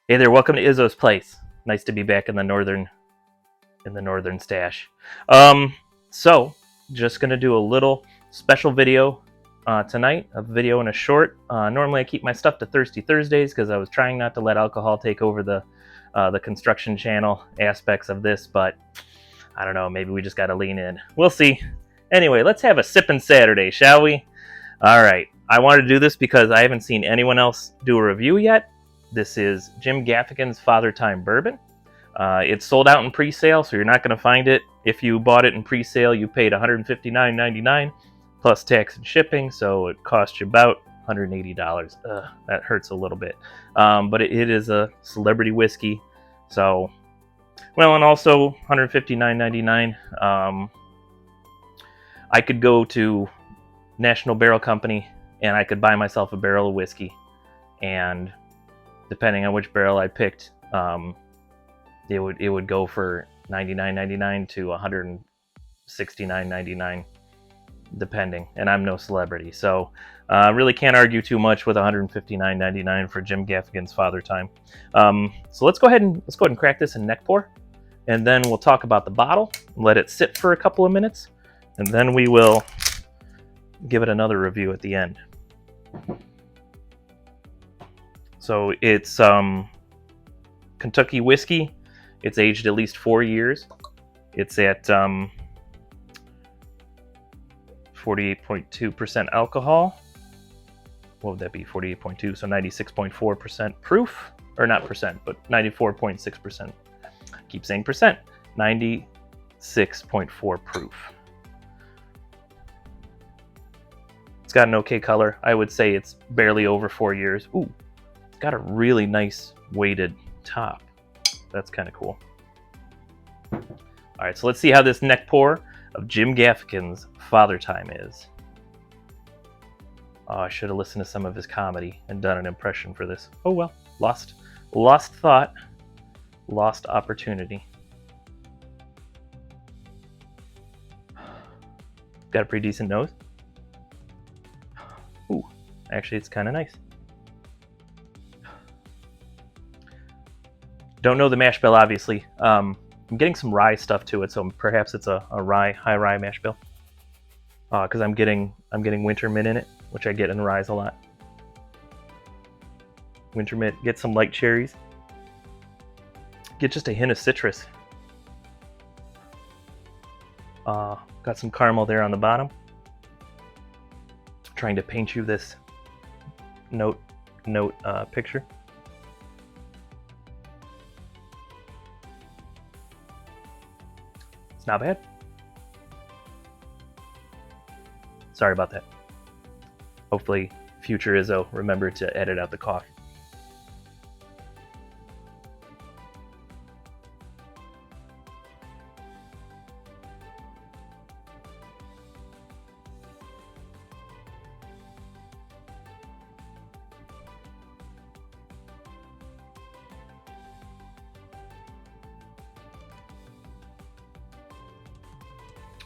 Hey there, welcome to Izzo's place. Nice to be back in the northern stash. So just gonna do a little special video tonight, a video and a short. Normally I keep my stuff to Thirsty Thursdays because I was trying not to let alcohol take over the construction channel aspects of this, but I don't know, maybe we just gotta lean in. We'll see. Anyway, let's have a Sippin' Saturday, shall we? All right. I wanted to do this because I haven't seen anyone else do a review yet. This is Jim Gaffigan's Fathertime Bourbon. It's sold out in pre-sale, so you're not going to find it. If you bought it in pre-sale, you paid $159.99 plus tax and shipping, so it cost you about $180. That hurts a little bit. But it is a celebrity whiskey, so... Well, and also $159.99. I could go to National Barrel Company and I could buy myself a barrel of whiskey, and depending on which barrel I picked, it would go for $99.99 to $169.99 depending, and I'm no celebrity, so really can't argue too much with $159.99 for Jim Gaffigan's Fathertime. So let's go ahead and crack this in neck pour, and then we'll talk about the bottle, let it sit for a couple of minutes, and then we will give it another review at the end. So it's Kentucky whiskey. It's aged at least 4 years. It's at 48.2% alcohol. What would that be? 48.2, so 96.4% proof, or not percent, but 94.6%. Keep saying percent. 96.4 proof. It's got an okay color. I would say it's barely over 4 years. Ooh, it's got a really nice weighted top. That's kind of cool. All right, so let's see how this neck pour of Jim Gaffigan's Fathertime is. Oh, I should have listened to some of his comedy and done an impression for this. Oh well, lost thought, lost opportunity. Got a pretty decent nose. Ooh, actually it's kind of nice. Don't know the mash bill, obviously. I'm getting some rye stuff to it, so perhaps it's a high rye mash bill. Because I'm getting winter mint in it, which I get in ryes a lot. Winter mint, get some light cherries. Get just a hint of citrus. Got some caramel there on the bottom. Trying to paint you this note picture. It's not bad. Sorry about that. Hopefully, future Izzo remember to edit out the cough.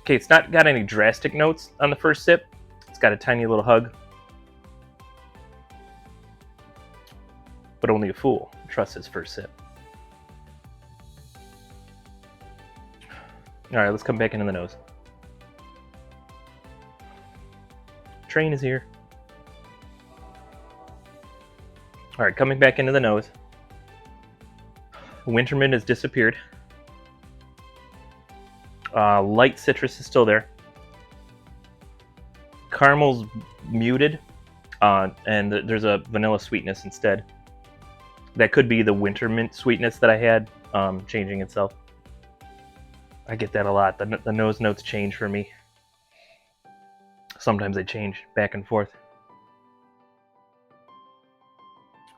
Okay, it's not got any drastic notes on the first sip. It's got a tiny little hug. But only a fool trusts his first sip. Alright, let's come back into the nose. Train is here. Alright, coming back into the nose. Winter mint has disappeared. Light citrus is still there. Caramel's muted, and there's a vanilla sweetness instead. That could be the winter mint sweetness that I had changing itself. I get that a lot. The nose notes change for me. Sometimes they change back and forth.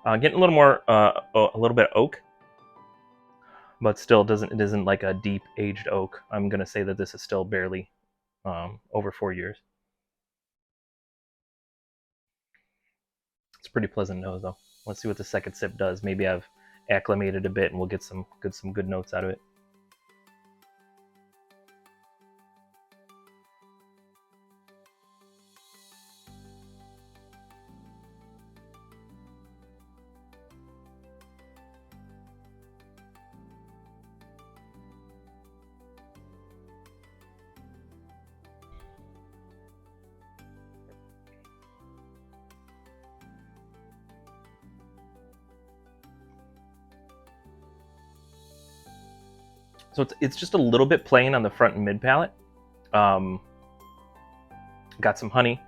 Getting a little more, a little bit of oak. But still, it isn't like a deep aged oak. I'm gonna say that this is still barely over 4 years. It's a pretty pleasant nose, though. Let's see what the second sip does. Maybe I've acclimated a bit, and we'll get some good notes out of it. So it's just a little bit plain on the front and mid palate. Got some honey,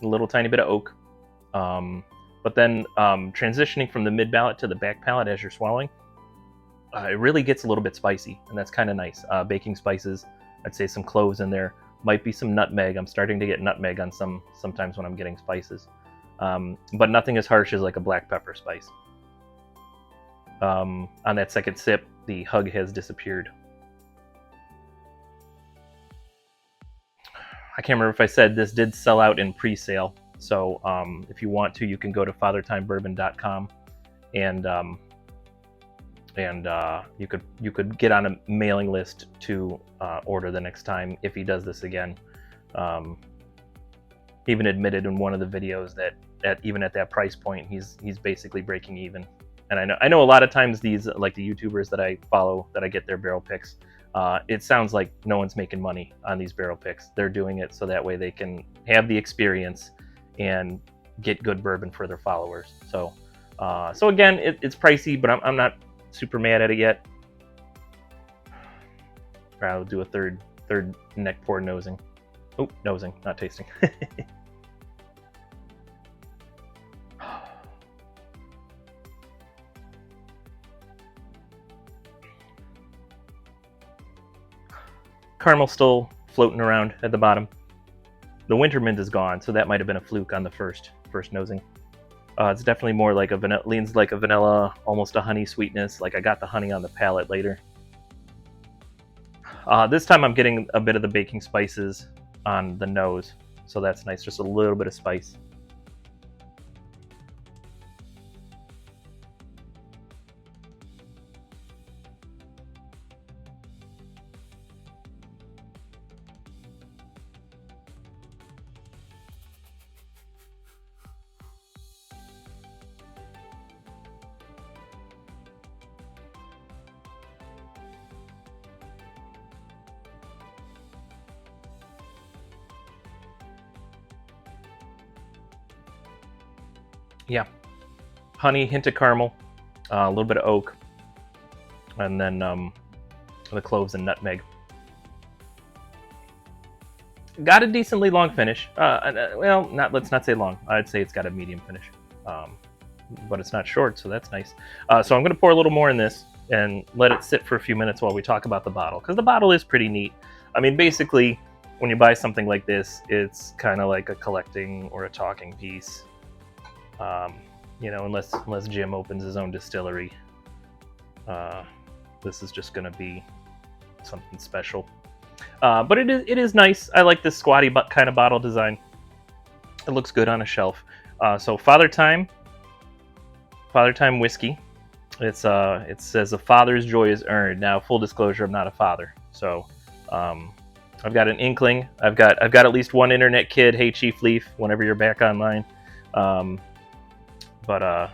a little tiny bit of oak. But then transitioning from the mid palate to the back palate as you're swallowing, it really gets a little bit spicy, and that's kind of nice. Baking spices, I'd say some cloves in there. Might be some nutmeg. I'm starting to get nutmeg on sometimes when I'm getting spices. But nothing as harsh as like a black pepper spice. On that second sip, the hug has disappeared. I can't remember if I said this did sell out in pre-sale. So if you want to, you can go to fathertimebourbon.com and you could get on a mailing list to order the next time if he does this again. He even admitted in one of the videos that even at that price point, he's basically breaking even. And I know a lot of times these, like the YouTubers that I follow, that I get their barrel picks, it sounds like no one's making money on these barrel picks. They're doing it so that way they can have the experience and get good bourbon for their followers. So again, it's pricey, but I'm not super mad at it yet. I'll do a third neck pour nosing. Oh, nosing, not tasting. Caramel still floating around at the bottom. The winter mint is gone, so that might have been a fluke on the first nosing. It's definitely more like a vanilla, leans like a vanilla, almost a honey sweetness. Like I got the honey on the palate later. This time I'm getting a bit of the baking spices on the nose, so that's nice. Just a little bit of spice. Yeah, honey, hint of caramel, a little bit of oak, and then the cloves and nutmeg. Got a decently long finish. Well, let's not say long. I'd say it's got a medium finish, but it's not short, so that's nice. So I'm going to pour a little more in this and let it sit for a few minutes while we talk about the bottle, because the bottle is pretty neat. I mean, basically, when you buy something like this, it's kind of like a collecting or a talking piece. You know, unless Jim opens his own distillery, this is just going to be something special. But it is nice. I like this squatty kind of bottle design. It looks good on a shelf. So Fathertime whiskey. It says a father's joy is earned. Now, full disclosure, I'm not a father, so I've got an inkling. I've got at least one internet kid. Hey, Chief Leaf, whenever you're back online. But a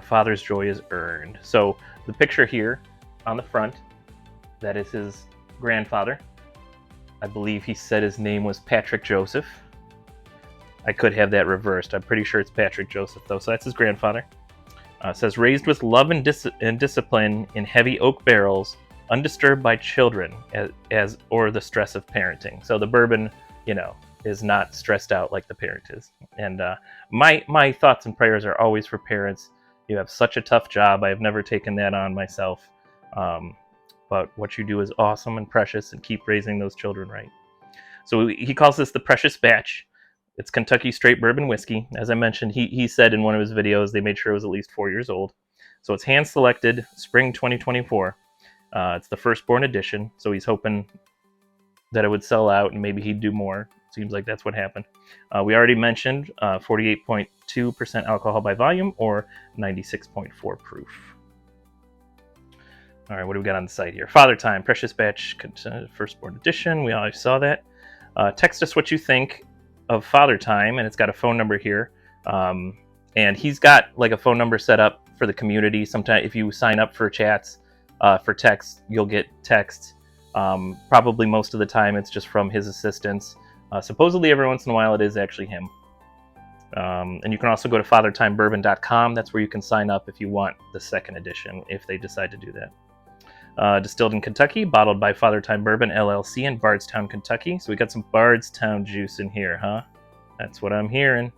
father's joy is earned. So the picture here on the front, that is his grandfather. I believe he said his name was Patrick Joseph. I could have that reversed. I'm pretty sure it's Patrick Joseph, though. So that's his grandfather. It says, raised with love and discipline in heavy oak barrels, undisturbed by children or the stress of parenting. So the bourbon, you know, is not stressed out like the parent is. And my thoughts and prayers are always for parents. You have such a tough job. I have never taken that on myself. But what you do is awesome and precious, and keep raising those children right. So he calls this the Precious Batch. It's Kentucky straight bourbon whiskey. As I mentioned, he said in one of his videos, they made sure it was at least 4 years old. So it's hand selected, spring 2024. It's the firstborn edition. So he's hoping that it would sell out and maybe he'd do more. Seems like that's what happened. We already mentioned 48.2% alcohol by volume, or 96.4 proof. All right, what do we got on the site here? Fathertime, Precious Batch, Firstborn Edition. We already saw that. Text us what you think of Fathertime, and it's got a phone number here. And he's got like a phone number set up for the community. Sometimes if you sign up for chats, for text, you'll get texts. Probably most of the time it's just from his assistants. Supposedly every once in a while it is actually him. And you can also go to fathertimebourbon.com. That's where you can sign up if you want the second edition, if they decide to do that. distilled in Kentucky, bottled by Fathertime Bourbon LLC in Bardstown, Kentucky. So we got some Bardstown juice in here, huh? That's what I'm hearing.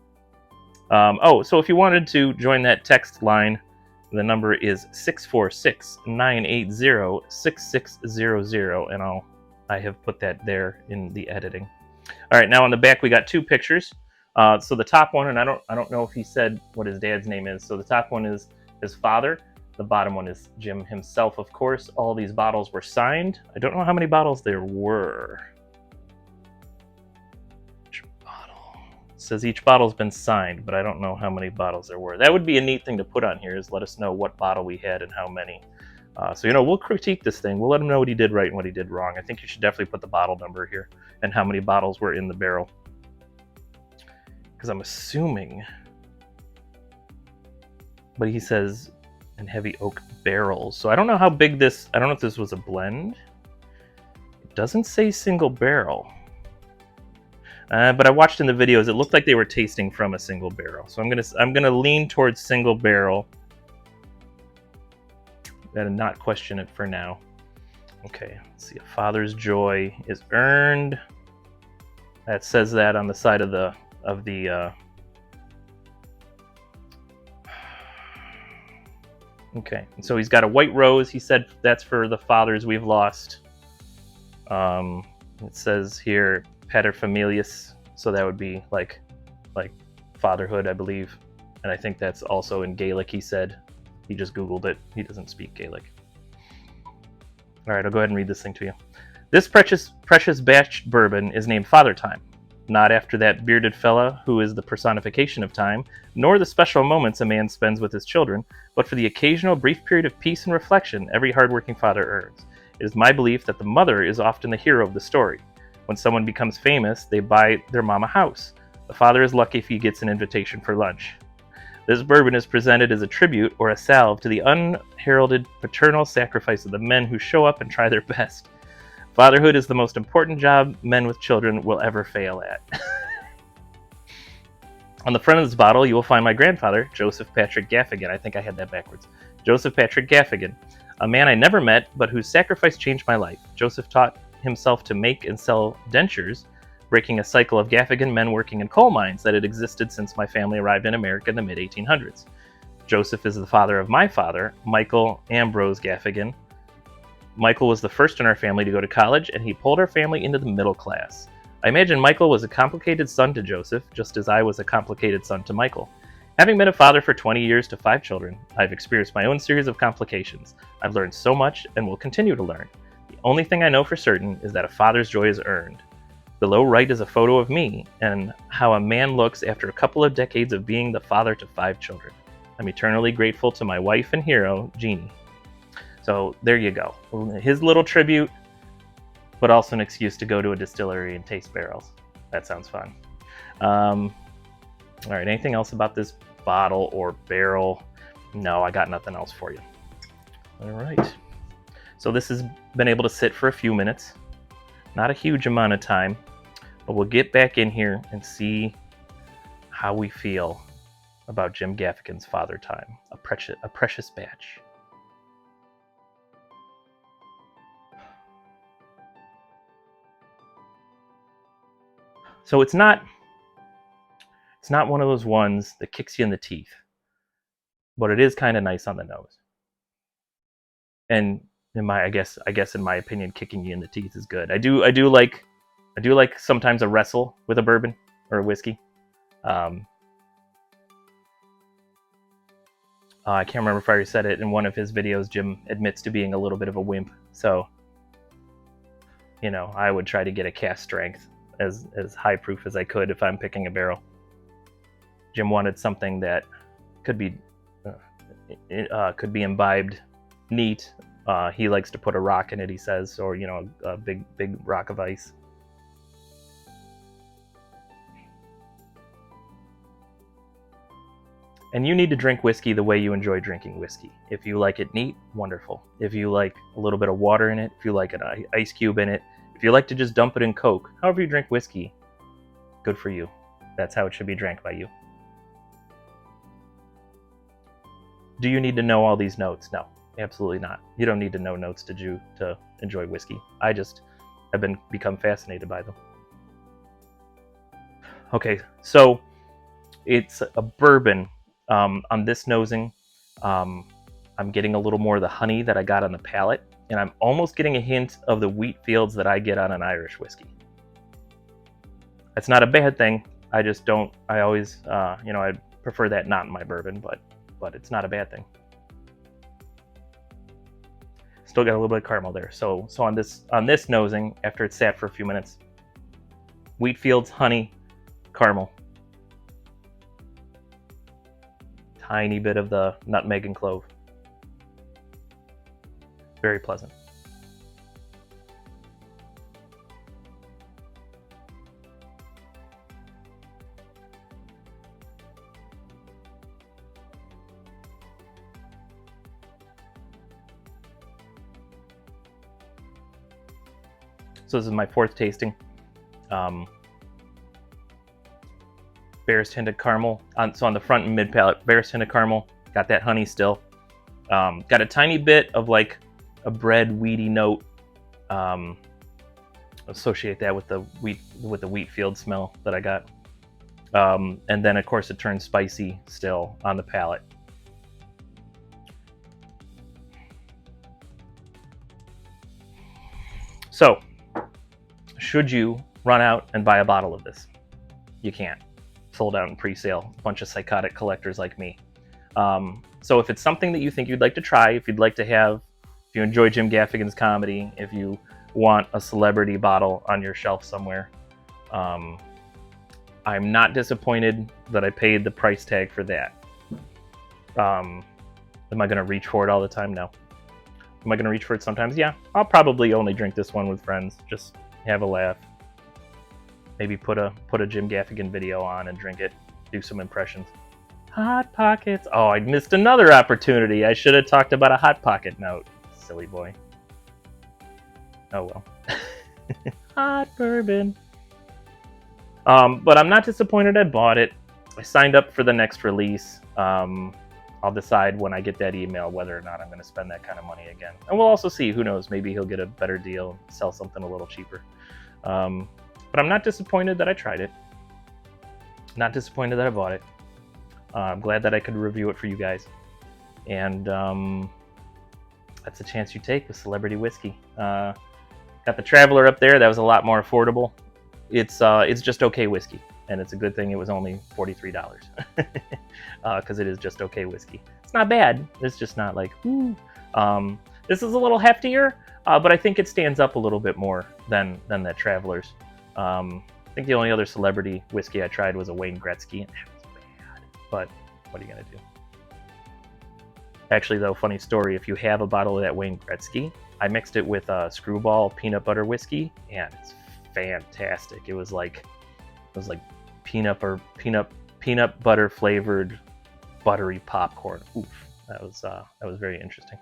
So if you wanted to join that text line, the number is 646-980-6600, and I have put that there in the editing. All right, now on the back we got two pictures. So the top one, and I don't know if he said what his dad's name is. So the top one is his father. The bottom one is Jim himself, of course. All these bottles were signed. I don't know how many bottles there were. Each bottle. It says each bottle's been signed, but I don't know how many bottles there were. That would be a neat thing to put on here, is let us know what bottle we had and how many. So, we'll critique this thing. We'll let him know what he did right and what he did wrong. I think you should definitely put the bottle number here and how many bottles were in the barrel. Because I'm assuming... But he says in heavy oak barrels. So I don't know how big this... I don't know if this was a blend. It doesn't say single barrel. But I watched in the videos, it looked like they were tasting from a single barrel. So I'm gonna lean towards single barrel. And not question it for now. Okay, let's see. A father's joy is earned. That says that on the side of the Okay, so he's got a white rose. He said that's for the fathers we've lost. It says here paterfamilias, so that would be like fatherhood, I believe. And I think that's also in Gaelic, he said. He just Googled it. He doesn't speak Gaelic. All right, I'll go ahead and read this thing to you. This precious batch bourbon is named Fathertime, not after that bearded fella who is the personification of time, nor the special moments a man spends with his children, but for the occasional brief period of peace and reflection every hardworking father earns. It is my belief that the mother is often the hero of the story. When someone becomes famous, they buy their mom a house. The father is lucky if he gets an invitation for lunch. This bourbon is presented as a tribute or a salve to the unheralded paternal sacrifice of the men who show up and try their best. Fatherhood is the most important job men with children will ever fail at. On the front of this bottle, you will find my grandfather, Joseph Patrick Gaffigan. I think I had that backwards. Joseph Patrick Gaffigan, a man I never met, but whose sacrifice changed my life. Joseph taught himself to make and sell dentures, breaking a cycle of Gaffigan men working in coal mines that had existed since my family arrived in America in the mid-1800s. Joseph is the father of my father, Michael Ambrose Gaffigan. Michael was the first in our family to go to college, and he pulled our family into the middle class. I imagine Michael was a complicated son to Joseph, just as I was a complicated son to Michael. Having been a father for 20 years to 5 children, I've experienced my own series of complications. I've learned so much and will continue to learn. The only thing I know for certain is that a father's joy is earned. Below right is a photo of me and how a man looks after a couple of decades of being the father to 5 children. I'm eternally grateful to my wife and hero, Jeannie. So there you go. His little tribute, but also an excuse to go to a distillery and taste barrels. That sounds fun. All right, anything else about this bottle or barrel? No, I got nothing else for you. All right. So this has been able to sit for a few minutes. Not a huge amount of time, but we'll get back in here and see how we feel about Jim Gaffigan's Fathertime, a precious batch. So it's not one of those ones that kicks you in the teeth, but it is kind of nice on the nose. And I guess in my opinion, kicking you in the teeth is good. I do like sometimes a wrestle with a bourbon or a whiskey. I can't remember if I already said it in one of his videos. Jim admits to being a little bit of a wimp, so I would try to get a cask strength as high proof as I could if I'm picking a barrel. Jim wanted something that could be imbibed neat. He likes to put a rock in it, he says, or a big rock of ice. And you need to drink whiskey the way you enjoy drinking whiskey. If you like it neat, wonderful. If you like a little bit of water in it, if you like an ice cube in it, if you like to just dump it in Coke, however you drink whiskey, good for you. That's how it should be drank by you. Do you need to know all these notes? No. Absolutely not. You don't need to know notes to enjoy whiskey. I just have become fascinated by them. Okay, so it's a bourbon. On this nosing, I'm getting a little more of the honey that I got on the palate, and I'm almost getting a hint of the wheat fields that I get on an Irish whiskey. That's not a bad thing. I just don't. I always, I prefer that not in my bourbon, but it's not a bad thing. Still got a little bit of caramel there. So on this nosing, after it's sat for a few minutes, wheat fields, honey, caramel, tiny bit of the nutmeg and clove. Very pleasant. So this is my fourth tasting. Barest hint of caramel. So on the front and mid palate, barest hint of caramel. Got that honey still. Got a tiny bit of like a bread weedy note. Associate that with the wheat field smell that I got. And then of course it turns spicy still on the palate. So, should you run out and buy a bottle of this? You can't. Sold out in pre-sale. A bunch of psychotic collectors like me. So if it's something that you think you'd like to try, if you'd like to have, if you enjoy Jim Gaffigan's comedy, if you want a celebrity bottle on your shelf somewhere, I'm not disappointed that I paid the price tag for that. Am I going to reach for it all the time? No. Am I going to reach for it sometimes? Yeah. I'll probably only drink this one with friends. Just have a laugh. Maybe put a Jim Gaffigan video on and drink it. Do some impressions. Hot Pockets. Oh, I missed another opportunity. I should have talked about a Hot Pocket note. Silly boy. Oh well. Hot bourbon. But I'm not disappointed I bought it. I signed up for the next release. I'll decide when I get that email whether or not I'm going to spend that kind of money again. And we'll also see. Who knows? Maybe he'll get a better deal, sell something a little cheaper. But I'm not disappointed that I tried it. Not disappointed that I bought it. I'm glad that I could review it for you guys. And that's a chance you take with celebrity whiskey. Got the Traveler up there. That was a lot more affordable. It's just okay whiskey. And it's a good thing it was only $43 because it is just okay whiskey. It's not bad. It's just not like, ooh. This is a little heftier, but I think it stands up a little bit more than that Traveler's. I think the only other celebrity whiskey I tried was a Wayne Gretzky, and that was bad. But what are you going to do? Actually, though, funny story, if you have a bottle of that Wayne Gretzky, I mixed it with a Screwball peanut butter whiskey, and it's fantastic. It was like peanut butter flavored buttery popcorn. Oof, that was very interesting.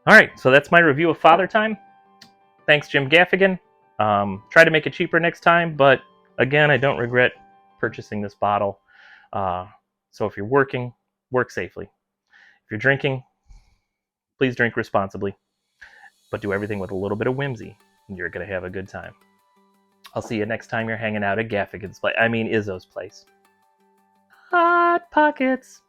All right, so that's my review of Fathertime. Thanks, Jim Gaffigan. Try to make it cheaper next time, but again, I don't regret purchasing this bottle. So if you're working, work safely. If you're drinking, please drink responsibly, but do everything with a little bit of whimsy, and you're going to have a good time. I'll see you next time you're hanging out at Gaffigan's place. I mean, Izzo's place. Hot Pockets.